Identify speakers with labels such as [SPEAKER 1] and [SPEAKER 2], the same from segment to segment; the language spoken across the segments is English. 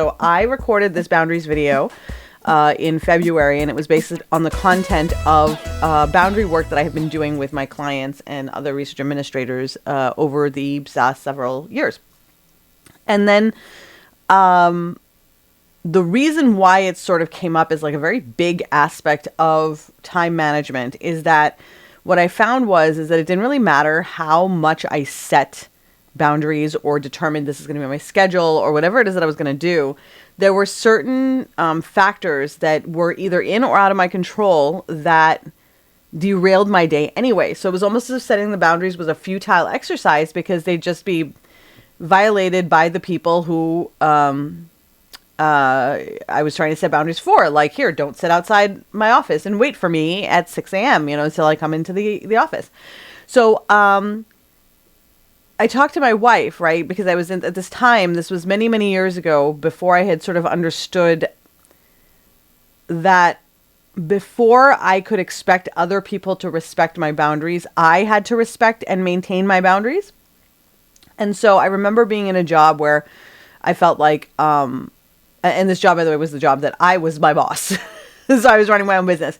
[SPEAKER 1] So I recorded this boundaries video in February, and it was based on the content of boundary work that I have been doing with my clients and other research administrators over the last several years. And then the reason why it sort of came up as like a very big aspect of time management is that what I found is that it didn't really matter how much I set boundaries or determined this is going to be my schedule or whatever it is that I was going to do. There were certain factors that were either in or out of my control that derailed my day anyway. So it was almost as if setting the boundaries was a futile exercise because they'd just be violated by the people who I was trying to set boundaries for. Like, here, don't sit outside my office and wait for me at 6 a.m., until I come into the office. So I talked to my wife, right? Because I was at this time, this was many, many years ago, before I had sort of understood that before I could expect other people to respect my boundaries, I had to respect and maintain my boundaries. And so I remember being in a job where I felt like, and this job, by the way, was the job that I was my boss. So I was running my own business.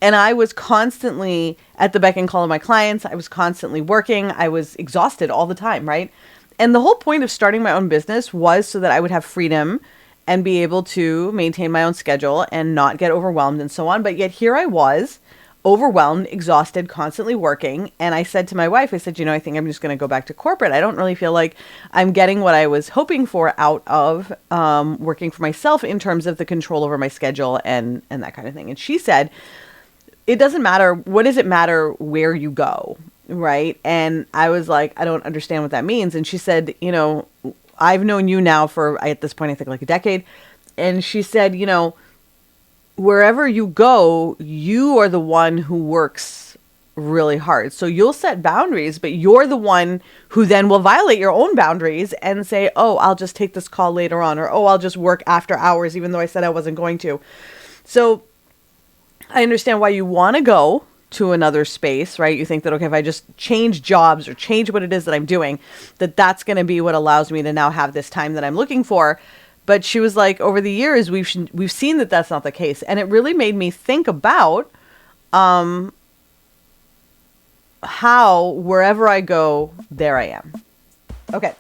[SPEAKER 1] And I was constantly at the beck and call of my clients. I was constantly working. I was exhausted all the time, right? And the whole point of starting my own business was so that I would have freedom and be able to maintain my own schedule and not get overwhelmed and so on. But yet here I was, overwhelmed, exhausted, constantly working. And I said to my wife, I said, I think I'm just going to go back to corporate. I don't really feel like I'm getting what I was hoping for out of working for myself in terms of the control over my schedule and that kind of thing. And she said, it doesn't matter. What does it matter where you go? Right. And I was like, I don't understand what that means. And she said, I've known you now for, at this point, I think like a decade. And she said, wherever you go, you are the one who works really hard. So you'll set boundaries, but you're the one who then will violate your own boundaries and say, oh, I'll just take this call later on, or, oh, I'll just work after hours, even though I said I wasn't going to. So I understand why you want to go to another space, right? You think that, okay, if I just change jobs or change what it is that I'm doing, that's going to be what allows me to now have this time that I'm looking for. But she was like, over the years, we've seen that that's not the case. And it really made me think about how wherever I go, there I am. Okay.